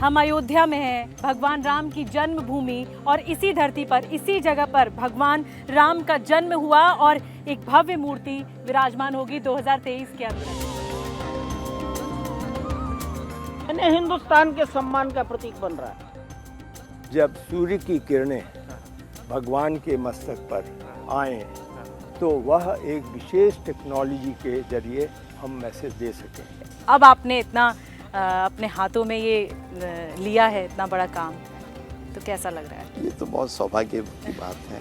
हम अयोध्या में हैं, भगवान राम की जन्मभूमि, और इसी धरती पर, इसी जगह पर भगवान राम का जन्म हुआ और एक भव्य मूर्ति विराजमान होगी 2023 के अंदर। हिंदुस्तान के सम्मान का प्रतीक बन रहा है। जब सूर्य की किरणें भगवान के मस्तक पर आए तो वह एक विशेष टेक्नोलॉजी के जरिए हम मैसेज दे सकें। अब आपने इतना अपने हाथों में ये लिया है, इतना बड़ा काम, तो कैसा लग रहा है? ये तो बहुत सौभाग्य की बात है।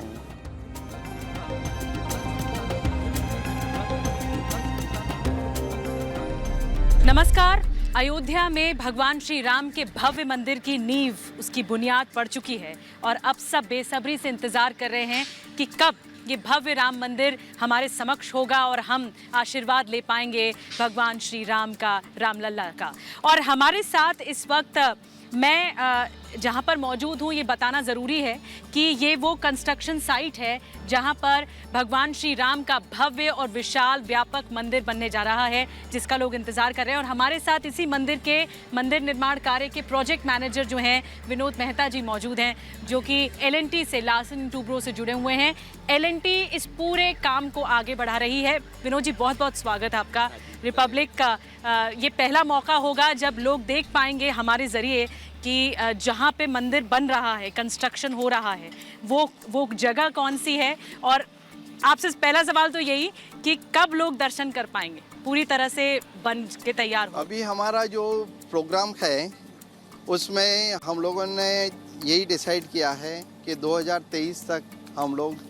नमस्कार। अयोध्या में भगवान श्री राम के भव्य मंदिर की नींव, उसकी बुनियाद पड़ चुकी है और अब सब बेसब्री से इंतजार कर रहे हैं कि कब ये भव्य राम मंदिर हमारे समक्ष होगा और हम आशीर्वाद ले पाएंगे भगवान श्री राम का, रामलला का। और हमारे साथ इस वक्त मैं जहाँ पर मौजूद हूँ, ये बताना ज़रूरी है कि ये वो कंस्ट्रक्शन साइट है जहाँ पर भगवान श्री राम का भव्य और विशाल व्यापक मंदिर बनने जा रहा है, जिसका लोग इंतज़ार कर रहे हैं। और हमारे साथ इसी मंदिर निर्माण कार्य के प्रोजेक्ट मैनेजर जो हैं विनोद मेहता जी मौजूद हैं, जो कि L&T से, लार्सन टूब्रो से जुड़े हुए हैं। L&T इस पूरे काम को आगे बढ़ा रही है। विनोद जी, बहुत बहुत स्वागत है आपका रिपब्लिक का। ये पहला मौका होगा जब लोग देख पाएंगे हमारे ज़रिए कि जहाँ पे मंदिर बन रहा है, कंस्ट्रक्शन हो रहा है, वो जगह कौन सी है। और आपसे पहला सवाल तो यही कि कब लोग दर्शन कर पाएंगे, पूरी तरह से बन के तैयार हो? अभी हमारा जो प्रोग्राम है उसमें हम लोगों ने यही डिसाइड किया है कि 2023 तक हम लोग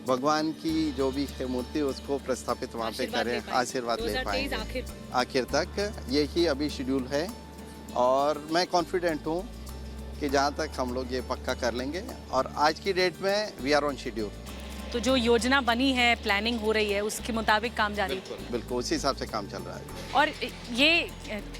भगवान की जो भी है मूर्ति उसको प्रस्थापित वहाँ पे करें, आशीर्वाद ले पाएंगे आखिर तक। यही अभी शेड्यूल है और मैं कॉन्फिडेंट हूँ कि जहाँ तक हम लोग ये पक्का कर लेंगे। और आज की डेट में वी आर ऑन शेड्यूल। तो जो योजना बनी है, प्लानिंग हो रही है, उसके मुताबिक काम जारी? बिल्कुल उसी हिसाब से काम चल रहा है। और ये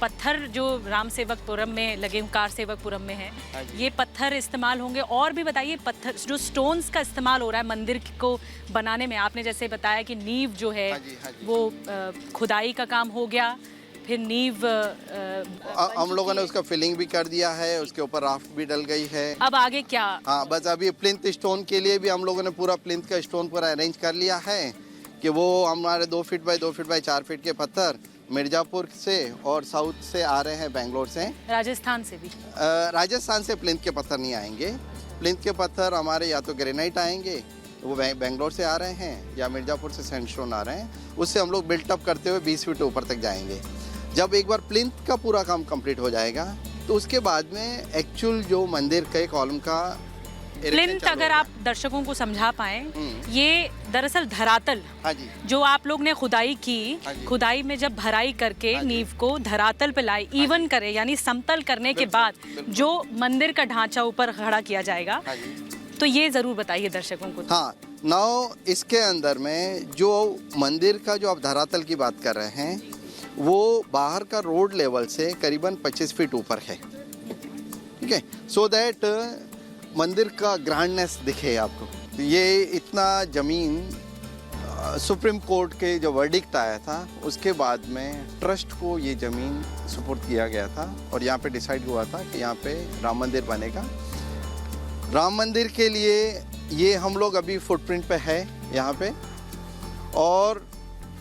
पत्थर जो राम सेवकपुरम में लगे, कार सेवकपुरम में है, ये पत्थर इस्तेमाल होंगे? और भी बताइए, पत्थर जो स्टोन्स का इस्तेमाल हो रहा है मंदिर को बनाने में, आपने जैसे बताया कि नींव जो है वो खुदाई का काम हो गया, फिर नींव हम लोगों ने उसका फिलिंग भी कर दिया है, उसके ऊपर राफ्ट भी डल गई है। अब आगे क्या? हाँ, बस अभी प्लिंथ स्टोन के लिए भी हम लोगों ने पूरा प्लिंथ का स्टोन पूरा अरेंज कर लिया है कि वो हमारे 2 feet by 2 feet by 4 feet के पत्थर मिर्जापुर से और साउथ से आ रहे हैं, बेंगलोर से, राजस्थान से भी। राजस्थान से प्लिंथ के पत्थर नहीं आएंगे। प्लिंथ के पत्थर हमारे या तो ग्रेनाइट आएंगे, वो बेंगलोर से आ रहे हैं, या मिर्जापुर से सैंडस्टोन आ रहे हैं। उससे हम लोग बिल्टअप करते हुए 20 फीट ऊपर तक जाएंगे। जब एक बार प्लिंथ का पूरा काम कंप्लीट हो जाएगा तो उसके बाद में एक्चुअल जो मंदिर के कॉलम का प्लिंथ, अगर आप दर्शकों को समझा पाएं, ये दरअसल धरातल, हाँ जी, जो आप लोग ने खुदाई की, खुदाई में जब भराई करके नींव को धरातल पे लाए, इवन करे यानी समतल करने के बाद जो मंदिर का ढांचा ऊपर खड़ा किया जाएगा, तो ये जरूर बताइए दर्शकों को। हाँ, नाउ इसके अंदर में जो मंदिर का जो आप धरातल की बात कर रहे हैं वो बाहर का रोड लेवल से करीबन 25 फीट ऊपर है, ठीक है, सो दैट मंदिर का ग्रैंडनेस दिखे आपको। ये इतना ज़मीन सुप्रीम कोर्ट के जो वर्डिक्ट आया था उसके बाद में ट्रस्ट को ये ज़मीन सुपुर्द किया गया था और यहाँ पे डिसाइड हुआ था कि यहाँ पे राम मंदिर बनेगा। राम मंदिर के लिए ये हम लोग अभी फुटप्रिंट पे है यहाँ पे, और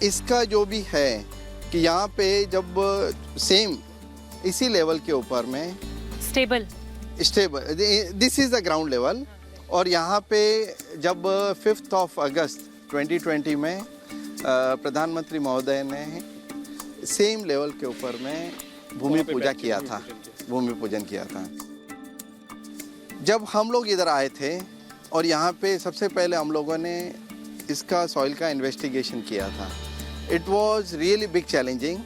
इसका जो भी है कि यहाँ पे जब सेम इसी लेवल के ऊपर में stable this is the ground level, और यहाँ पे जब 5 अगस्त 2020 में प्रधानमंत्री महोदय ने सेम लेवल के ऊपर में भूमि पूजन किया था। जब हम लोग इधर आए थे और यहाँ पे सबसे पहले हम लोगों ने इसका सॉइल का इन्वेस्टिगेशन किया था, it was really big challenging,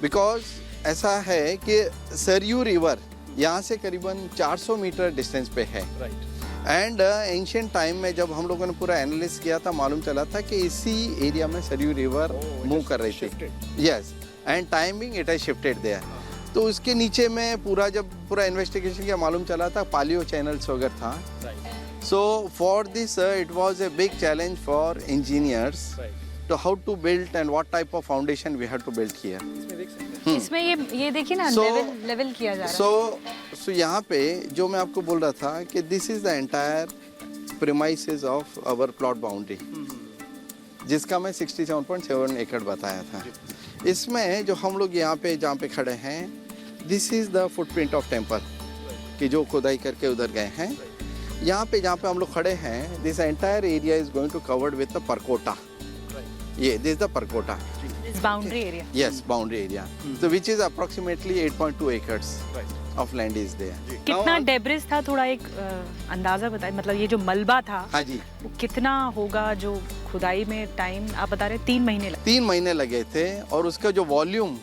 because ऐसा है कि सरयू रिवर यहाँ से करीबन 400 मीटर डिस्टेंस पे है। एंड एंशिएंट टाइम में जब हम लोगों ने पूरा एनालिसिस किया था, मालूम चला था कि इसी एरिया में सरयू रिवर मूव कर रही थी। Yes, and timing it has shifted there. तो उसके नीचे में जब पूरा इन्वेस्टिगेशन किया, मालूम चला था पालियो चैनल्स वगैरह था। So for this it was a big challenge for engineers how to build and what type of foundation we have to build here. इसमें ये देखिए ना, So- लेवल किया जा रहा है। So यहाँ पे जो मैं आपको बोल रहा था कि this is the entire premises of our plot boundary, जिसका मैं 67.7 एकड़ बताया था। इसमें जो हम लोग यहाँ पे जहाँ पे खड़े हैं, this is the footprint of temple, कि जो खुदाई करके उधर गए हैं। यहाँ पे जहाँ पे हम लोग खड़े हैं, this entire area is going to covered with the percotta. ये this is the percotta. इस boundary area. Yes, boundary area. So which is approximately 8.2 acres of land is there. कितना Now- डेब्रिस था, थोड़ा एक अंदाजा बताए, मतलब ये जो मलबा था हाँ जी, वो कितना होगा? जो खुदाई में टाइम आप बता रहे 3 महीने लगे। 3 महीने लगे थे और उसका जो वॉल्यूम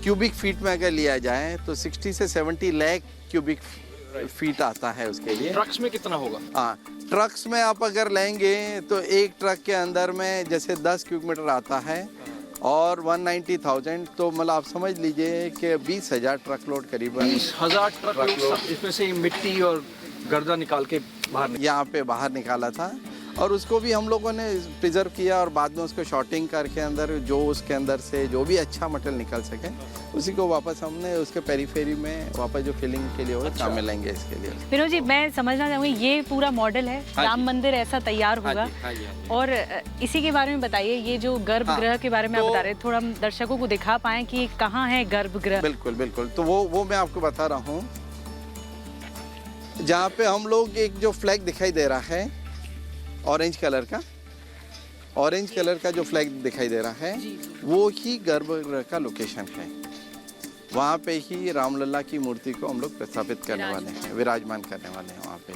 क्यूबिक फीट में अगर लिया जाए तो 60 से 70 लाख क्यूबिक फीट आता है उसके लिए। ट्रक्स में कितना होगा? हाँ, ट्रक्स में आप अगर लेंगे तो एक ट्रक के अंदर में जैसे 10 क्यूबिक मीटर आता है और 190,000, तो मतलब आप समझ लीजिए कि 20,000 ट्रक लोड करीबन 20,000 ट्रक लोग सब इसमें से मिट्टी और गर्दा निकाल के बाहर यहाँ पे बाहर निकाला था और उसको भी हम लोगों ने प्रिजर्व किया और बाद में उसको शॉर्टिंग करके अंदर जो उसके अंदर से जो भी अच्छा मटेरियल निकल सके उसी को वापस हमने उसके पेरीफेरी में वापस जो फिलिंग के लिए होगा काम में लेंगे इसके लिए। विनोद जी, मैं समझना चाहूँगी, ये पूरा मॉडल है, हाँ राम जी। मंदिर ऐसा तैयार हाँ होगा। जी, हाँ जी, हाँ जी। और इसी के बारे में बताइए, ये जो गर्भगृह हाँ, के बारे में आप तो- बता रहे हैं, थोड़ा हम दर्शकों को दिखा पाएं कि ये कहाँ है गर्भगृह। बिल्कुल बिल्कुल, तो वो मैं आपको बता रहा हूँ। जहाँ पे हम लोग एक जो फ्लैग दिखाई दे रहा है ऑरेंज कलर का, ऑरेंज कलर का जो फ्लैग दिखाई दे रहा है वो ही गर्भगृह का लोकेशन है। वहाँ पे ही रामलला की मूर्ति को हम लोग प्रस्थापित करने वाले हैं, विराजमान करने वाले हैं वहाँ पे।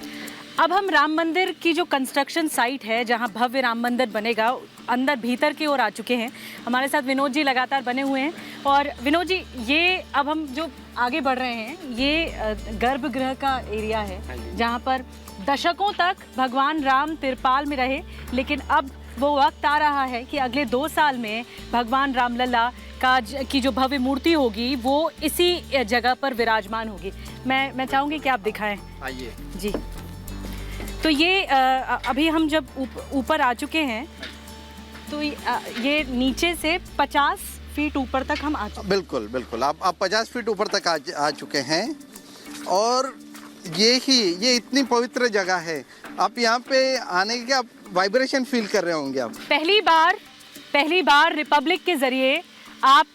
अब हम राम मंदिर की जो कंस्ट्रक्शन साइट है, जहां भव्य राम मंदिर बनेगा, अंदर भीतर की ओर आ चुके हैं। हमारे साथ विनोद जी लगातार बने हुए हैं। और विनोद जी, ये अब हम जो आगे बढ़ रहे हैं, ये गर्भगृह का एरिया है जहां पर दशकों तक भगवान राम तिरपाल में रहे, लेकिन अब वो वक्त आ रहा है कि अगले 2 साल में भगवान रामलला की जो भव्य मूर्ति होगी वो इसी जगह पर विराजमान होगी। मैं चाहूँगी कि आप दिखाएं। आइए जी, तो ये अभी हम जब ऊपर आ चुके हैं, तो ये नीचे से 50 फीट ऊपर तक हम आ चुके हैं। बिल्कुल बिल्कुल, आप 50 फीट ऊपर तक आ चुके हैं और ये इतनी पवित्र जगह है। आप यहाँ पे आने के आप वाइब्रेशन फील कर रहे होंगे। आप पहली बार रिपब्लिक के जरिए आप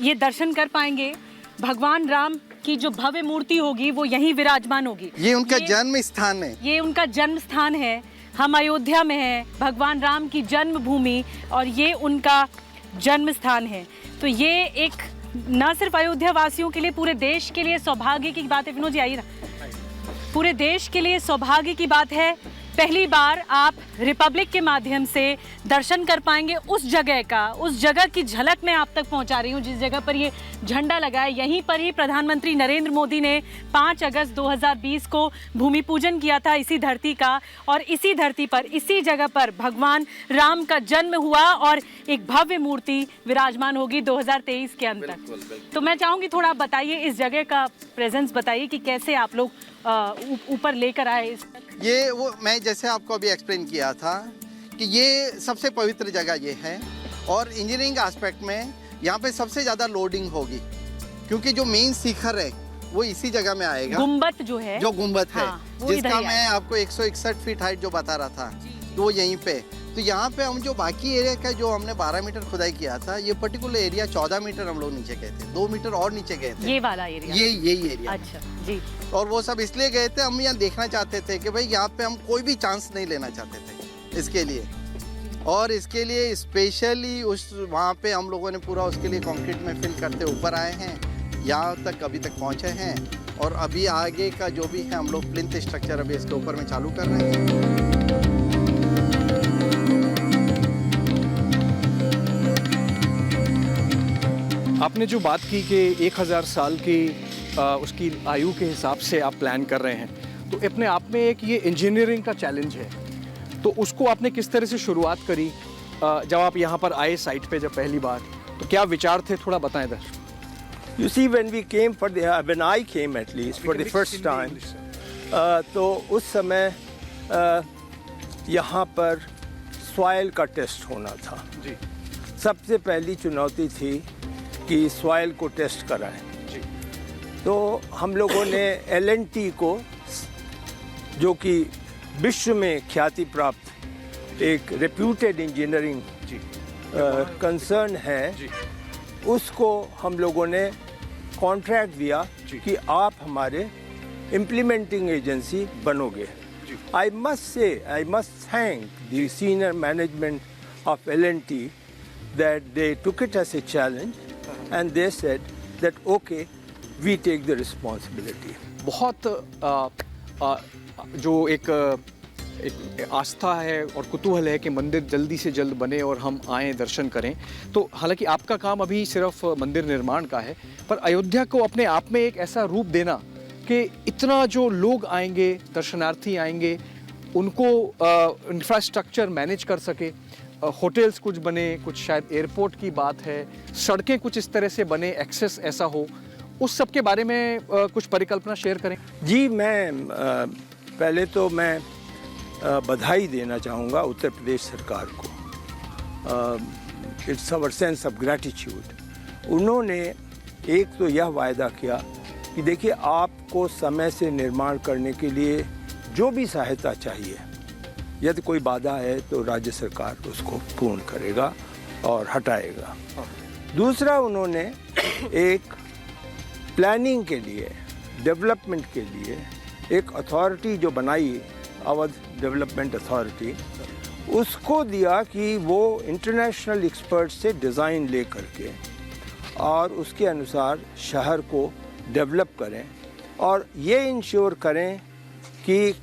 ये दर्शन कर पाएंगे। भगवान राम की जो भव्य मूर्ति होगी वो यहीं विराजमान होगी। ये उनका जन्म स्थान है। ये उनका जन्म स्थान है। हम अयोध्या में हैं, भगवान राम की जन्मभूमि, और ये उनका जन्म स्थान है। तो ये एक न सिर्फ अयोध्या वासियों के लिए, पूरे देश के लिए सौभाग्य की बात है। विनोद जी, आइए ना। पूरे देश के लिए सौभाग्य की बात है। पहली बार आप रिपब्लिक के माध्यम से दर्शन कर पाएंगे उस जगह की झलक मैं आप तक पहुंचा रही हूं जिस जगह पर ये झंडा लगा है। यहीं पर ही प्रधानमंत्री नरेंद्र मोदी ने 5 अगस्त 2020 को भूमि पूजन किया था इसी धरती का, और इसी धरती पर, इसी जगह पर भगवान राम का जन्म हुआ और एक भव्य मूर्ति विराजमान होगी 2023 के अंत तक। तो मैं चाहूँगी थोड़ा आप बताइए, इस जगह का प्रेजेंस बताइए कि कैसे आप लोग ऊपर लेकर आए इस तक। ये वो मैं जैसे आपको अभी एक्सप्लेन किया था कि ये सबसे पवित्र जगह ये है और इंजीनियरिंग एस्पेक्ट में यहाँ पे सबसे ज़्यादा लोडिंग होगी क्योंकि जो मेन शिखर है वो इसी जगह में आएगा। गुम्बद जो है, जो गुम्बद है, हाँ, वो इधर जिसका ही मैं आपको 161 फीट हाइट जो बता रहा था, तो वो यहीं पे। तो यहाँ पे हम जो बाकी एरिया का जो हमने 12 मीटर खुदाई किया था, ये पर्टिकुलर एरिया 14 मीटर हम लोग नीचे गए थे, 2 मीटर और नीचे गए थे। ये वाला एरिया, यही एरिया। अच्छा जी। और वो सब इसलिए गए थे, हम यहाँ देखना चाहते थे कि भाई यहाँ पे हम कोई भी चांस नहीं लेना चाहते थे इसके लिए, और इसके लिए स्पेशली उस वहाँ पे हम लोगों ने पूरा उसके लिए कंक्रीट में फिल करते ऊपर आए हैं, यहाँ तक अभी तक पहुँचे हैं, और अभी आगे का जो भी है हम लोग प्लिंथ स्ट्रक्चर अभी इसके ऊपर में चालू कर रहे हैं। आपने जो बात की कि 1000 साल की उसकी आयु के हिसाब से आप प्लान कर रहे हैं, तो अपने आप में एक ये इंजीनियरिंग का चैलेंज है, तो उसको आपने किस तरह से शुरुआत करी जब आप यहाँ पर आए साइट पे जब पहली बार, तो क्या विचार थे, थोड़ा बताएं इधर। You see, when I came at least for the first time, तो उस समय यहाँ पर सॉइल का टेस्ट होना था सबसे पहली चुनौती थी कि सॉइल को टेस्ट कराएं। तो हम लोगों ने L&T को, जो कि विश्व में ख्याति प्राप्त एक रेप्यूटेड इंजीनियरिंग कंसर्न है, उसको हम लोगों ने कॉन्ट्रैक्ट दिया कि आप हमारे इम्प्लीमेंटिंग एजेंसी बनोगे। I must thank the senior management of L&T that they took it as a challenge and they said that okay, we take the responsibility. बहुत जो एक आस्था है और कुतूहल है कि मंदिर जल्दी से जल्द बने और हम आएँ दर्शन करें। तो हालांकि आपका काम अभी सिर्फ मंदिर निर्माण का है, पर अयोध्या को अपने आप में एक ऐसा रूप देना कि इतना जो लोग आएंगे, दर्शनार्थी आएंगे, उनको इंफ्रास्ट्रक्चर मैनेज कर सके, होटल्स कुछ बने, कुछ शायद एयरपोर्ट की बात है, सड़कें कुछ इस तरह से बने, एक्सेस ऐसा हो, उस सब के बारे में कुछ परिकल्पना शेयर करें। जी, मैं पहले तो मैं बधाई देना चाहूँगा उत्तर प्रदेश सरकार को। It's our sense of gratitude. उन्होंने एक तो यह वायदा किया कि देखिए, आपको समय से निर्माण करने के लिए जो भी सहायता चाहिए, यदि कोई बाधा है तो राज्य सरकार उसको पूर्ण करेगा और हटाएगा। दूसरा, उन्होंने एक प्लानिंग के लिए, डेवलपमेंट के लिए एक अथॉरिटी जो बनाई, अवध डेवलपमेंट अथॉरिटी, उसको दिया कि वो इंटरनेशनल एक्सपर्ट से डिज़ाइन ले करके और उसके अनुसार शहर को डेवलप करें और ये इंश्योर करें कि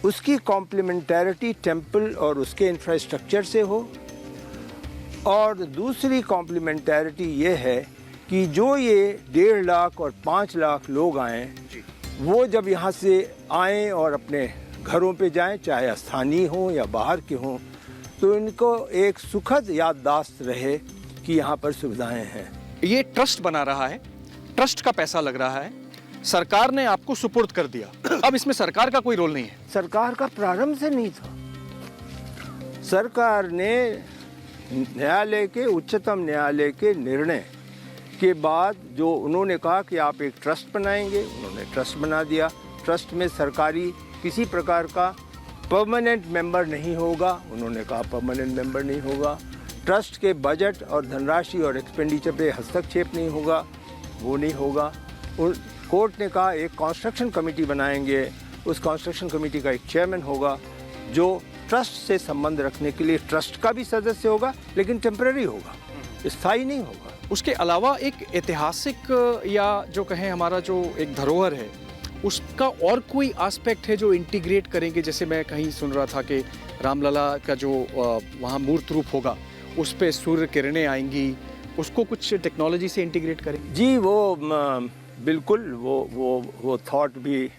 उसकी कॉम्प्लीमेंटैरिटी टेम्पल और उसके इंफ्रास्ट्रक्चर से हो। और दूसरी कॉम्प्लीमेंटैरिटी ये है कि जो ये 1.5 लाख और 5 लाख लोग आएँ, वो जब यहाँ से आएँ और अपने घरों पे जाएं, चाहे स्थानीय हों या बाहर के हों, तो इनको एक सुखद याददाश्त रहे कि यहाँ पर सुविधाएं हैं। ये ट्रस्ट बना रहा है, ट्रस्ट का पैसा लग रहा है, सरकार ने आपको सुपुर्द कर दिया, अब इसमें सरकार का कोई रोल नहीं है। सरकार का प्रारंभ से नहीं था। सरकार ने न्यायालय के, उच्चतम न्यायालय के निर्णय के बाद जो उन्होंने कहा कि आप एक ट्रस्ट बनाएंगे, उन्होंने ट्रस्ट बना दिया। ट्रस्ट में सरकारी किसी प्रकार का परमानेंट मेंबर नहीं होगा, उन्होंने कहा परमानेंट मेंबर नहीं होगा। ट्रस्ट के बजट और धनराशि और एक्सपेंडिचर पे हस्तक्षेप नहीं होगा, वो नहीं होगा। कोर्ट ने कहा एक कंस्ट्रक्शन कमेटी बनाएंगे, उस कंस्ट्रक्शन कमेटी का एक चेयरमैन होगा जो ट्रस्ट से संबंध रखने के लिए ट्रस्ट का भी सदस्य होगा, लेकिन टेम्पररी होगा, स्थायी नहीं होगा। उसके अलावा एक ऐतिहासिक या जो कहें हमारा जो एक धरोहर है, उसका और कोई एस्पेक्ट है जो इंटीग्रेट करेंगे? जैसे मैं कहीं सुन रहा था कि रामलला का जो वहाँ मूर्त रूप होगा, उस पे सूर्य किरणें आएंगी, उसको कुछ टेक्नोलॉजी से इंटीग्रेट करेंगे? जी, वो बिल्कुल वो थॉट भी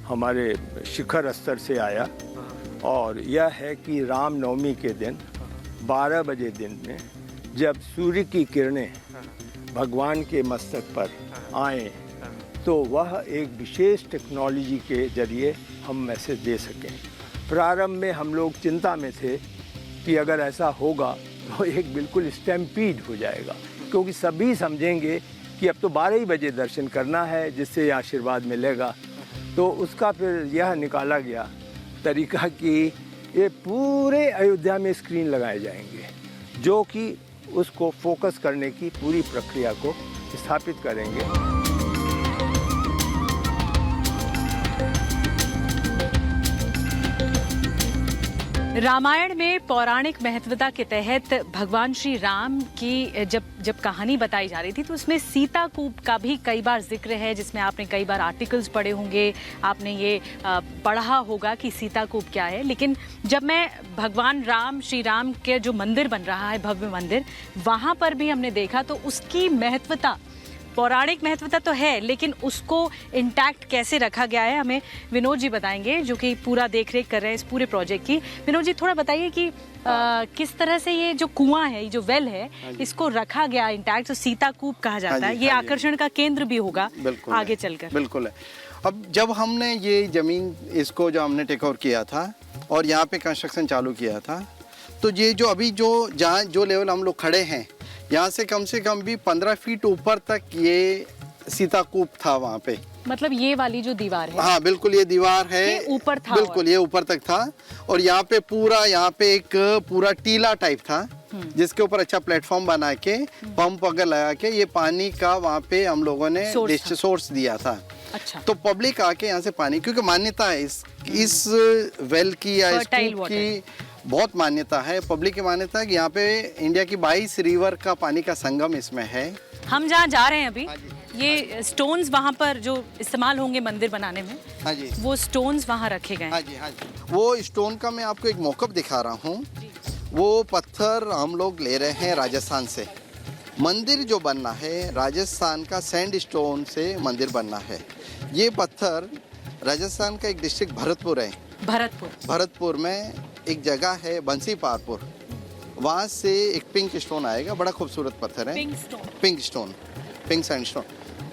हमारे शिखर स्तर से आया, और यह है कि रामनवमी के दिन 12 बजे दिन में जब सूर्य की किरणें भगवान के मस्तक पर आएँ, तो वह एक विशेष टेक्नोलॉजी के जरिए हम मैसेज दे सकें। प्रारंभ में हम लोग चिंता में थे कि अगर ऐसा होगा तो एक बिल्कुल स्टैम्पीड हो जाएगा, क्योंकि सभी समझेंगे कि अब तो 12 ही बजे दर्शन करना है जिससे आशीर्वाद मिलेगा। तो उसका फिर यह निकाला गया तरीका कि ये पूरे अयोध्या में स्क्रीन लगाए जाएंगे, जो कि उसको फोकस करने की पूरी प्रक्रिया को स्थापित करेंगे। रामायण में पौराणिक महत्वता के तहत भगवान श्री राम की जब कहानी बताई जा रही थी, तो उसमें सीता कूप का भी कई बार जिक्र है, जिसमें आपने कई बार आर्टिकल्स पढ़े होंगे, आपने ये पढ़ा होगा कि सीता कूप क्या है। लेकिन जब मैं भगवान राम, श्री राम के जो मंदिर बन रहा है, भव्य मंदिर, वहाँ पर भी हमने देखा तो उसकी महत्वता, पौराणिक महत्वता तो है, लेकिन उसको इंटैक्ट कैसे रखा गया है, हमें विनोद जी बताएंगे, जो कि पूरा देखरेख कर रहे हैं इस पूरे प्रोजेक्ट की। विनोद जी, थोड़ा बताइए कि किस तरह से ये जो कुआं है, ये जो वेल है, इसको रखा गया इंटैक्ट, तो सीता कूप कहा जाता है। ये आकर्षण का केंद्र भी होगा आगे चलकर। बिल्कुल है। अब जब हमने ये जमीन, इसको जो हमने टेक ओवर किया था और यहाँ पे कंस्ट्रक्शन चालू किया था, तो ये जो अभी जो जहाँ जो लेवल हम लोग खड़े हैं, यहाँ से कम भी 15 फीट ऊपर तक ये सीताकूप था वहाँ पे। मतलब ये वाली जो दीवार है, हाँ बिल्कुल, ये दीवार है, ये ऊपर था, बिल्कुल ये ऊपर तक था। और यहाँ पे एक पूरा टीला टाइप था, जिसके ऊपर अच्छा प्लेटफॉर्म बना के पंप वगैरह लगा के ये पानी का वहाँ पे हम लोगों ने सोर्स दिया था। अच्छा। तो पब्लिक आके यहाँ से पानी, क्योंकि मान्यता है इस वेल की या इस कूप की बहुत मान्यता है, पब्लिक की मान्यता है कि यहाँ पे इंडिया की 22 रिवर का पानी का संगम इसमें है। हम जहाँ जा रहे हैं अभी, ये स्टोन्स वहाँ पर जो इस्तेमाल होंगे मंदिर बनाने में, हाँ जी, वो स्टोन्स वहाँ रखे गए। हाँ जी, हाँ जी। वो स्टोन का मैं आपको एक मौकफ दिखा रहा हूँ। वो पत्थर हम लोग ले रहे हैं राजस्थान से। मंदिर जो बनना है, राजस्थान का सैंड स्टोन से मंदिर बनना है। ये पत्थर राजस्थान का एक डिस्ट्रिक्ट भरतपुर है, भरतपुर में एक जगह है बंसी पारपुर, वहाँ से एक पिंक स्टोन आएगा, बड़ा खूबसूरत पत्थर है, पिंक सैंडस्टोन।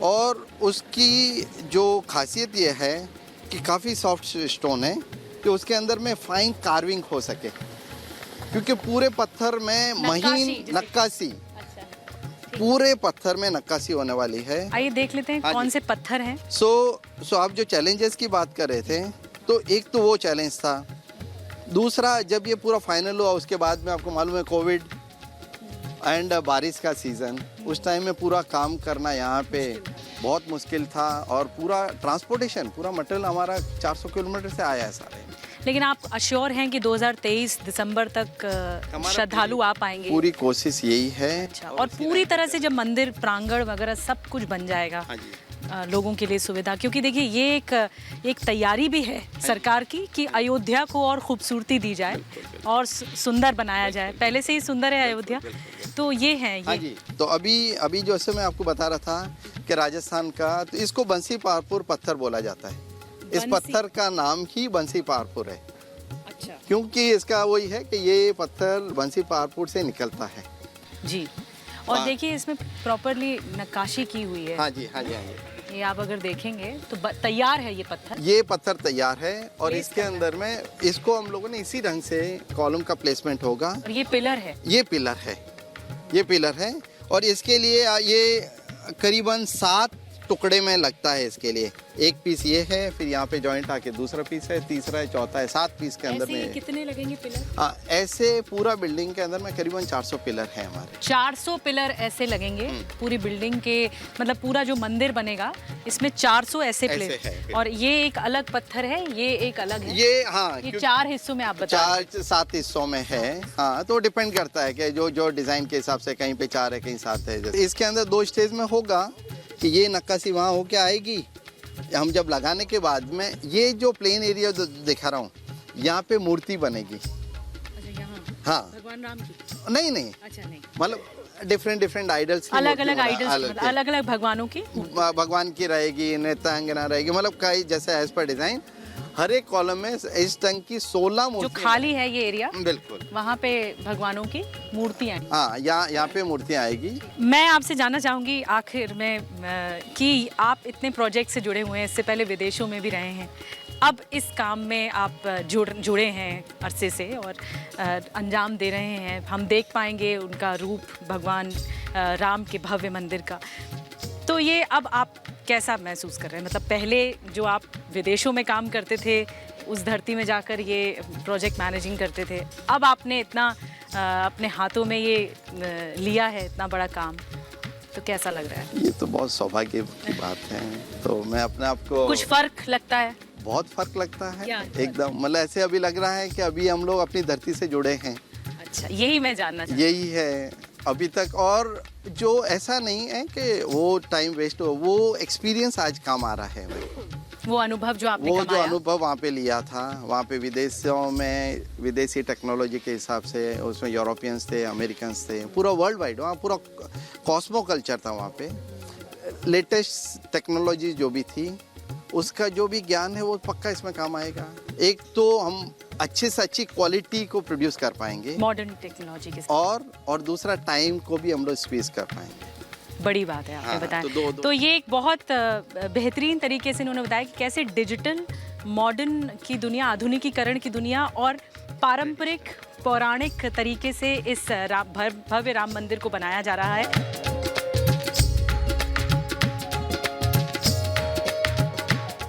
और उसकी जो खासियत ये है कि काफ़ी सॉफ्ट स्टोन है कि उसके अंदर में फाइन कार्विंग हो सके, क्योंकि पूरे पत्थर में महीन नक्काशी, पूरे पत्थर में नक्काशी होने वाली है। आइए देख लेते हैं कौन से पत्थर हैं। सो आप जो चैलेंजेस की बात कर रहे थे, तो एक तो वो चैलेंज था। दूसरा, जब ये पूरा फाइनल हुआ उसके बाद में आपको मालूम है कोविड एंड बारिश का सीज़न, उस टाइम में पूरा काम करना यहाँ पे बहुत मुश्किल था। और पूरा ट्रांसपोर्टेशन, पूरा मटेरियल हमारा 400 किलोमीटर से आया है सारे। लेकिन आप अश्योर हैं कि 2023 दिसंबर तक श्रद्धालु आ पाएंगे? पूरी कोशिश यही है। अच्छा, और पूरी तरह से जब मंदिर प्रांगण वगैरह सब कुछ बन जाएगा, लोगों के लिए सुविधा, क्योंकि देखिए ये एक तैयारी भी है सरकार की कि अयोध्या को और खूबसूरती दी जाए और सुंदर बनाया जाए। पहले से ही सुंदर है अयोध्या, तो ये है ये। हाँ जी, तो अभी जो मैं आपको बता रहा था कि राजस्थान का, तो इसको बंसी पारपुर पत्थर बोला जाता है। इस पत्थर का नाम ही बंसी पारपुर है। अच्छा। क्योंकि इसका वही है कि ये पत्थर बंसी पारपुर से निकलता है जी। और देखिए इसमें प्रॉपरली नक्काशी की हुई है। हाँ जी, हाँ जी, हाँ जी। ये आप अगर देखेंगे तो तैयार है ये पत्थर। ये पत्थर तैयार है और इसके अंदर में इसको हम लोगों ने इसी ढंग से कॉलम का प्लेसमेंट होगा। और ये पिलर है, ये पिलर है और इसके लिए ये करीबन 7 टुकड़े में लगता है। इसके लिए एक पीस ये है, फिर यहाँ पे जॉइंट आके दूसरा पीस है, तीसरा है, चौथा है, 7 पीस के अंदर में। कितने लगेंगे पिलर? हाँ, ऐसे पूरा बिल्डिंग के अंदर में करीबन 400 पिलर है हमारे। 400 पिलर ऐसे लगेंगे पूरी बिल्डिंग के, मतलब पूरा जो मंदिर बनेगा इसमें 400 ऐसे पिलर। और ये एक अलग पत्थर है, ये एक अलग है। ये हाँ, ये 4 हिस्सों में आप बता 4-7 हिस्सों में है। हाँ, तो डिपेंड करता है कि जो डिजाइन के हिसाब से कहीं पे 4 है, कहीं 7 है। इसके अंदर 2 स्टेज में होगा कि ये नक्काशी वहाँ होके आएगी। हम जब लगाने के बाद में ये जो प्लेन एरिया दिखा रहा हूँ, यहाँ पे मूर्ति बनेगी। अच्छा, यहाँ? हाँ, भगवान राम की? नहीं, अच्छा, नहीं, मतलब डिफरेंट आइडल्स, अलग अलग भगवानों की, भगवान की रहेगी, नृत्यांगना रहेगी, मतलब कई जैसे एज पर डिजाइन। हर एक कॉलम में इस ढंग की 16 मूर्ति जो खाली है ये एरिया, बिल्कुल वहाँ पे भगवानों की मूर्तियाँ। हाँ, यहाँ पे मूर्तियाँ आएगी। मैं आपसे जानना चाहूँगी आखिर में कि आप इतने प्रोजेक्ट से जुड़े हुए हैं, इससे पहले विदेशों में भी रहे हैं, अब इस काम में आप जुड़े हैं अरसे से और अंजाम दे रहे हैं। हम देख पाएंगे उनका रूप, भगवान राम के भव्य मंदिर का। तो ये अब आप कैसा महसूस कर रहे हैं? मतलब पहले जो आप विदेशों में काम करते थे, उस धरती में जाकर ये प्रोजेक्ट मैनेजिंग करते थे, अब आपने इतना अपने हाथों में ये लिया है, इतना बड़ा काम, तो कैसा लग रहा है? ये तो बहुत सौभाग्य की बात है। तो मैं अपने आप को, कुछ फर्क लगता है? बहुत फर्क लगता है एकदम। मतलब ऐसे अभी लग रहा है कि अभी हम लोग अपनी धरती से जुड़े हैं। अच्छा, यही मैं जानना चाहती हूँ। यही है अभी तक। और जो ऐसा नहीं है कि वो टाइम वेस्ट हो, वो एक्सपीरियंस आज काम आ रहा है मेरे को। वो अनुभव जो आपने वो जो अनुभव वहाँ पे लिया था, वहाँ पे विदेशों में विदेशी टेक्नोलॉजी के हिसाब से, उसमें यूरोपियंस थे, अमेरिकन्स थे, पूरा वर्ल्ड वाइड वहाँ पूरा कॉस्मो कल्चर था। वहाँ पे लेटेस्ट टेक्नोलॉजी जो भी थी, उसका जो भी ज्ञान है वो पक्का इसमें काम आएगा। एक तो हम अच्छे से अच्छी क्वालिटी को प्रोड्यूस कर पाएंगे मॉडर्न टेक्नोलॉजी के साथ, और दूसरा टाइम को भी हम लोग स्क्वीज कर पाएंगे। बड़ी बात है आपने हाँ, बताया। तो तो ये एक बहुत बेहतरीन तरीके से इन्होंने बताया कि कैसे डिजिटल मॉडर्न की दुनिया, आधुनिकीकरण की दुनिया और पारंपरिक पौराणिक तरीके से इस भव्य राम मंदिर को बनाया जा रहा है।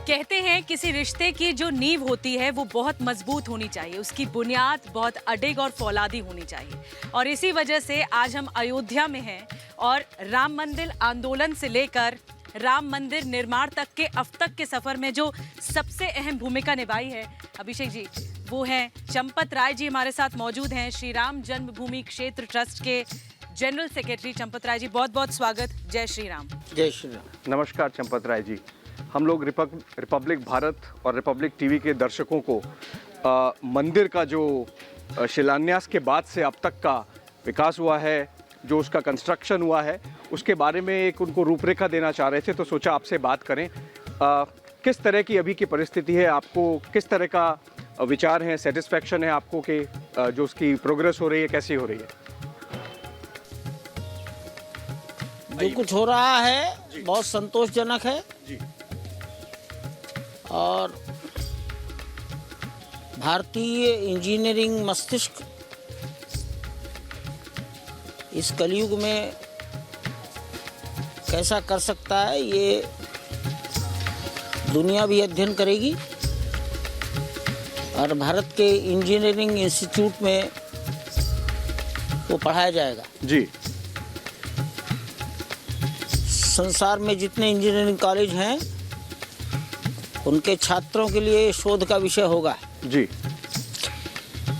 कहते हैं किसी रिश्ते की जो नींव होती है वो बहुत मजबूत होनी चाहिए, उसकी बुनियाद बहुत अडिग और फौलादी होनी चाहिए। और इसी वजह से आज हम अयोध्या में हैं और राम मंदिर आंदोलन से लेकर राम मंदिर निर्माण तक के अब तक के सफर में जो सबसे अहम भूमिका निभाई है अभिषेक जी, वो हैं चंपत राय जी हमारे साथ मौजूद हैं, श्री राम जन्मभूमि क्षेत्र ट्रस्ट के जनरल सेक्रेटरी। चंपत राय जी, बहुत बहुत स्वागत। जय श्री राम। जय श्री राम। नमस्कार चंपत राय जी। हम लोग रिपब्लिक भारत और रिपब्लिक टीवी के दर्शकों को मंदिर का जो शिलान्यास के बाद से अब तक का विकास हुआ है, जो उसका कंस्ट्रक्शन हुआ है, उसके बारे में एक उनको रूपरेखा देना चाह रहे थे, तो सोचा आपसे बात करें। किस तरह की अभी की परिस्थिति है, आपको किस तरह का विचार है, सेटिस्फैक्शन है आपको कि जो उसकी प्रोग्रेस हो रही है कैसी हो रही है? जो कुछ हो रहा है बहुत संतोषजनक है जी। और भारतीय इंजीनियरिंग मस्तिष्क इस कलयुग में कैसा कर सकता है, ये दुनिया भी अध्ययन करेगी। और भारत के इंजीनियरिंग इंस्टीट्यूट में वो पढ़ाया जाएगा जी। संसार में जितने इंजीनियरिंग कॉलेज हैं उनके छात्रों के लिए शोध का विषय होगा जी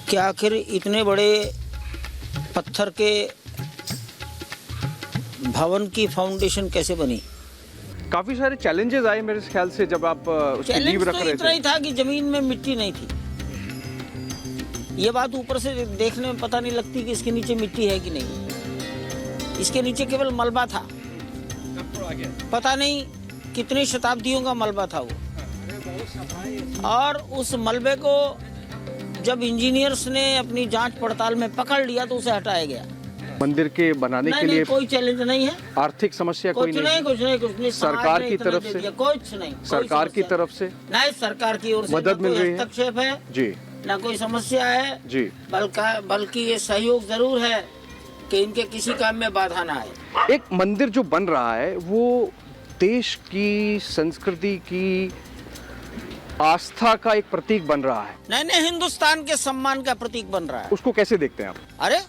कि आखिर इतने बड़े पत्थर के भवन की फाउंडेशन कैसे बनी। काफी सारे चैलेंजेस आए मेरे ख्याल से जब आप उसकी नींव चैलेंज रख तो रहे इतना थे। ही था कि जमीन में मिट्टी नहीं थी। ये बात ऊपर से देखने में पता नहीं लगती कि इसके नीचे मिट्टी है कि नहीं। इसके नीचे केवल मलबा था, पता नहीं कितनी शताब्दियों का मलबा था वो। और उस मलबे को जब इंजीनियर्स ने अपनी जांच पड़ताल में पकड़ लिया तो उसे हटाया गया। मंदिर के बनाने के लिए नहीं, कोई चैलेंज नहीं है, आर्थिक समस्या कोई कुछ नहीं, कुछ नहीं। सरकार की तरफ से कुछ नहीं, सरकार की तरफ से नहीं, सरकार की ओर से मदद मिल रही है, हस्तक्षेप है जी, ना कोई समस्या है जी। बल्कि ये सहयोग जरूर है कि इनके किसी काम में बाधा ना आए। एक मंदिर जो बन रहा है वो देश की संस्कृति की आस्था का एक प्रतीक बन रहा है। नहीं, हिंदुस्तान के सम्मान का प्रतीक बन रहा है। उसको कैसे देखते हैं आप? अरे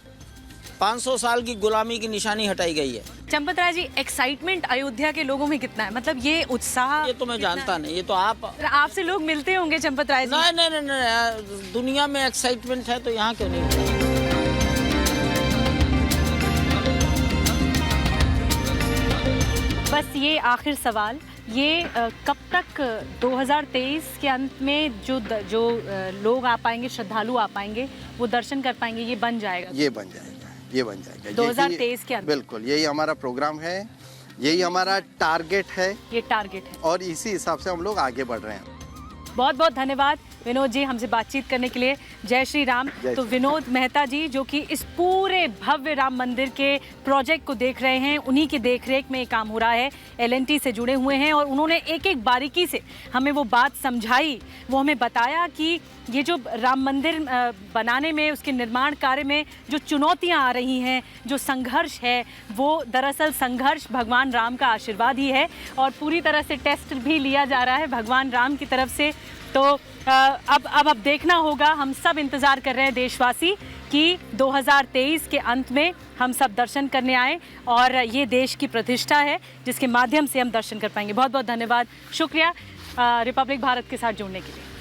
500 साल की गुलामी की निशानी हटाई गई है। चंपत राय जी, एक्साइटमेंट अयोध्या के लोगों में कितना है? मतलब ये उत्साह ये तो मैं जानता नहीं, ये तो आपसे लोग मिलते होंगे चंपत राय जी। नहीं, दुनिया में एक्साइटमेंट है तो यहाँ क्यों नहीं? बस ये आखिर सवाल, ये कब तक 2023 के अंत में जो लोग आ पाएंगे, श्रद्धालु आ पाएंगे, वो दर्शन कर पाएंगे, ये बन जाएगा? ये बन जाएगा 2023 के अंदर। बिल्कुल, यही हमारा प्रोग्राम है, यही हमारा टारगेट है। ये टारगेट है और इसी हिसाब से हम लोग आगे बढ़ रहे हैं। बहुत बहुत धन्यवाद विनोद जी हमसे बातचीत करने के लिए। जय श्री राम। तो विनोद मेहता जी जो कि इस पूरे भव्य राम मंदिर के प्रोजेक्ट को देख रहे हैं, उन्हीं की देखरेख में ये काम हो रहा है, LNT से जुड़े हुए हैं और उन्होंने एक एक बारीकी से हमें वो बात समझाई, वो हमें बताया कि ये जो राम मंदिर बनाने में, उसके निर्माण कार्य में जो चुनौतियाँ आ रही हैं, जो संघर्ष है, वो दरअसल संघर्ष भगवान राम का आशीर्वाद ही है और पूरी तरह से टेस्ट भी लिया जा रहा है भगवान राम की तरफ से। तो अब देखना होगा, हम सब इंतज़ार कर रहे हैं देशवासी कि 2023 के अंत में हम सब दर्शन करने आए और ये देश की प्रतिष्ठा है जिसके माध्यम से हम दर्शन कर पाएंगे। बहुत बहुत धन्यवाद, शुक्रिया रिपब्लिक भारत के साथ जुड़ने के लिए।